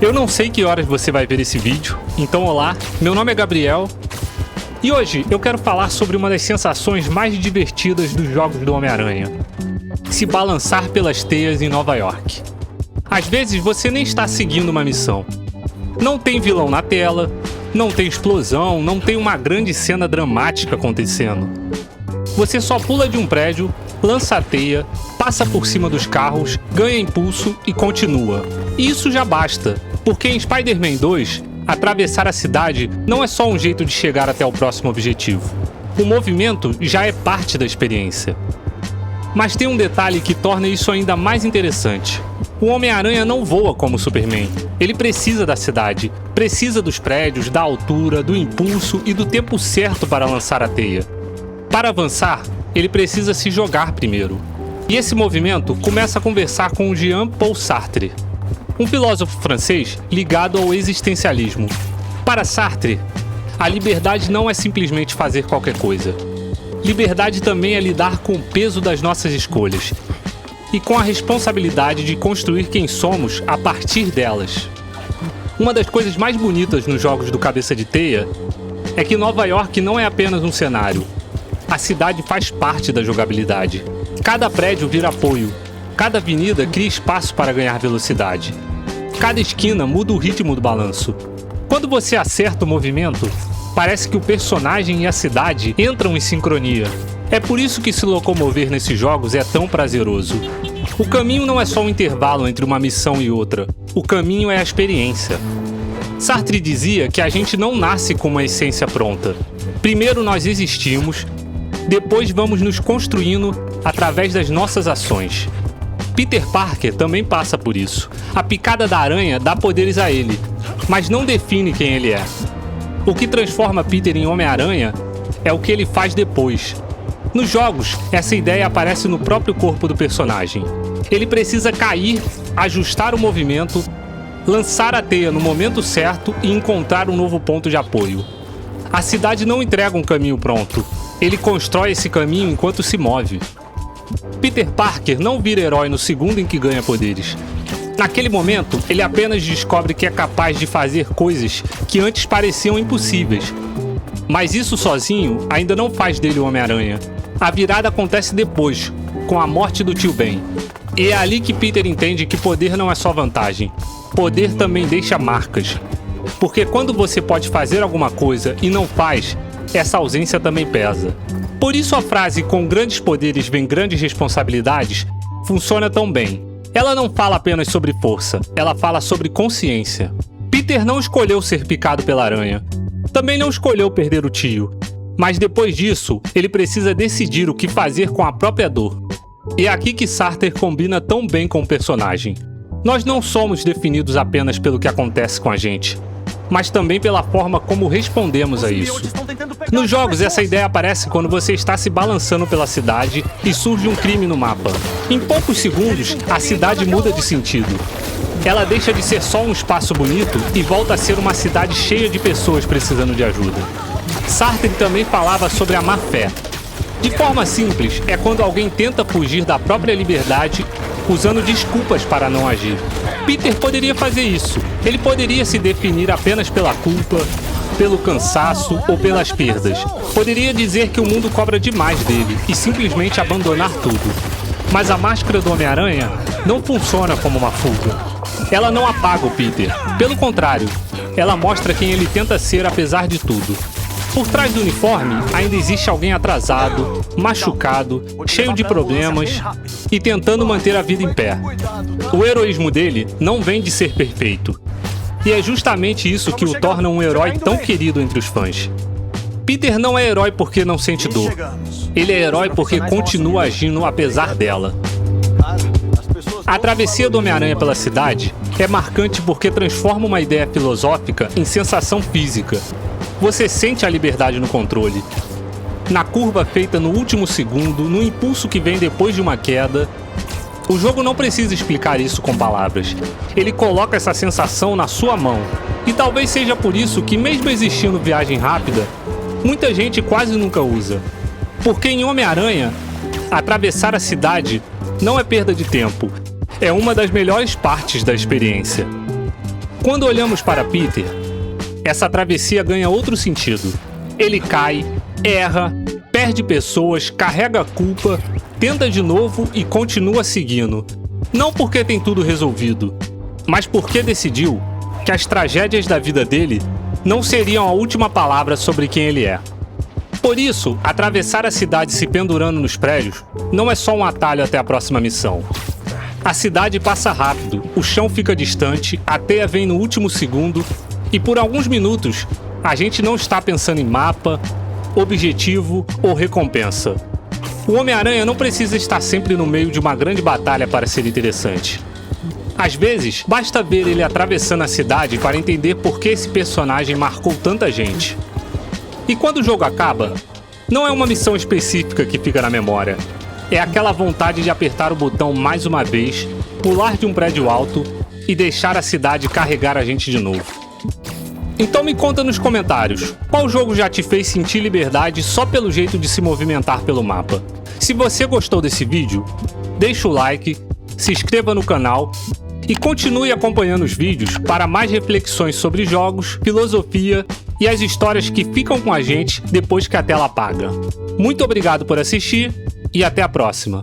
Eu não sei que horas você vai ver esse vídeo, então olá, meu nome é Gabriel e hoje eu quero falar sobre uma das sensações mais divertidas dos jogos do Homem-Aranha: se balançar pelas teias em Nova York. Às vezes você nem está seguindo uma missão. Não tem vilão na tela, não tem explosão, não tem uma grande cena dramática acontecendo. Você só pula de um prédio, lança a teia, passa por cima dos carros, ganha impulso e continua. E isso já basta, porque em Spider-Man 2, atravessar a cidade não é só um jeito de chegar até o próximo objetivo. O movimento já é parte da experiência. Mas tem um detalhe que torna isso ainda mais interessante. O Homem-Aranha não voa como o Superman. Ele precisa da cidade, precisa dos prédios, da altura, do impulso e do tempo certo para lançar a teia. Para avançar, ele precisa se jogar primeiro. E esse movimento começa a conversar com Jean-Paul Sartre, um filósofo francês ligado ao existencialismo. Para Sartre, a liberdade não é simplesmente fazer qualquer coisa. Liberdade também é lidar com o peso das nossas escolhas e com a responsabilidade de construir quem somos a partir delas. Uma das coisas mais bonitas nos jogos do Cabeça de Teia é que Nova York não é apenas um cenário. A cidade faz parte da jogabilidade. Cada prédio vira apoio. Cada avenida cria espaço para ganhar velocidade. Cada esquina muda o ritmo do balanço. Quando você acerta o movimento, parece que o personagem e a cidade entram em sincronia. É por isso que se locomover nesses jogos é tão prazeroso. O caminho não é só um intervalo entre uma missão e outra. O caminho é a experiência. Sartre dizia que a gente não nasce com uma essência pronta. Primeiro nós existimos, depois vamos nos construindo através das nossas ações. Peter Parker também passa por isso. A picada da aranha dá poderes a ele, mas não define quem ele é. O que transforma Peter em Homem-Aranha é o que ele faz depois. Nos jogos, essa ideia aparece no próprio corpo do personagem. Ele precisa cair, ajustar o movimento, lançar a teia no momento certo e encontrar um novo ponto de apoio. A cidade não entrega um caminho pronto. Ele constrói esse caminho enquanto se move. Peter Parker não vira herói no segundo em que ganha poderes. Naquele momento, ele apenas descobre que é capaz de fazer coisas que antes pareciam impossíveis. Mas isso sozinho ainda não faz dele o Homem-Aranha. A virada acontece depois, com a morte do tio Ben. E é ali que Peter entende que poder não é só vantagem. Poder também deixa marcas. Porque quando você pode fazer alguma coisa e não faz, essa ausência também pesa. Por isso a frase "com grandes poderes vem grandes responsabilidades" funciona tão bem. Ela não fala apenas sobre força, ela fala sobre consciência. Peter não escolheu ser picado pela aranha. Também não escolheu perder o tio. Mas depois disso, ele precisa decidir o que fazer com a própria dor. E é aqui que Sartre combina tão bem com o personagem. Nós não somos definidos apenas pelo que acontece com a gente, mas também pela forma como respondemos a isso. Nos jogos, essa ideia aparece quando você está se balançando pela cidade e surge um crime no mapa. Em poucos segundos, a cidade muda de sentido. Ela deixa de ser só um espaço bonito e volta a ser uma cidade cheia de pessoas precisando de ajuda. Sartre também falava sobre a má-fé. De forma simples, é quando alguém tenta fugir da própria liberdade usando desculpas para não agir. Peter poderia fazer isso. Ele poderia se definir apenas pela culpa, pelo cansaço ou pelas perdas. Poderia dizer que o mundo cobra demais dele e simplesmente abandonar tudo. Mas a máscara do Homem-Aranha não funciona como uma fuga. Ela não apaga o Peter. Pelo contrário, ela mostra quem ele tenta ser apesar de tudo. Por trás do uniforme, ainda existe alguém atrasado, machucado, cheio de problemas e tentando manter a vida em pé. O heroísmo dele não vem de ser perfeito. E é justamente isso que o torna um herói tão querido entre os fãs. Peter não é herói porque não sente dor. Ele é herói porque continua agindo apesar dela. A travessia do Homem-Aranha pela cidade é marcante porque transforma uma ideia filosófica em sensação física. Você sente a liberdade no controle. Na curva feita no último segundo, no impulso que vem depois de uma queda, O jogo não precisa explicar isso com palavras. Ele coloca essa sensação na sua mão. E talvez seja por isso que, mesmo existindo viagem rápida, muita gente quase nunca usa. Porque em Homem-Aranha, atravessar a cidade não é perda de tempo. É uma das melhores partes da experiência. Quando olhamos para Peter, essa travessia ganha outro sentido. Ele cai, erra, perde pessoas, carrega a culpa, tenta de novo e continua seguindo. Não porque tem tudo resolvido, mas porque decidiu que as tragédias da vida dele não seriam a última palavra sobre quem ele é. Por isso, atravessar a cidade se pendurando nos prédios não é só um atalho até a próxima missão. A cidade passa rápido, o chão fica distante, a teia vem no último segundo e por alguns minutos a gente não está pensando em mapa, objetivo ou recompensa. O Homem-Aranha não precisa estar sempre no meio de uma grande batalha para ser interessante. Às vezes, basta ver ele atravessando a cidade para entender por que esse personagem marcou tanta gente. E quando o jogo acaba, não é uma missão específica que fica na memória. É aquela vontade de apertar o botão mais uma vez, pular de um prédio alto e deixar a cidade carregar a gente de novo. Então me conta nos comentários, qual jogo já te fez sentir liberdade só pelo jeito de se movimentar pelo mapa? Se você gostou desse vídeo, deixa o like, se inscreva no canal e continue acompanhando os vídeos para mais reflexões sobre jogos, filosofia e as histórias que ficam com a gente depois que a tela apaga. Muito obrigado por assistir e até a próxima!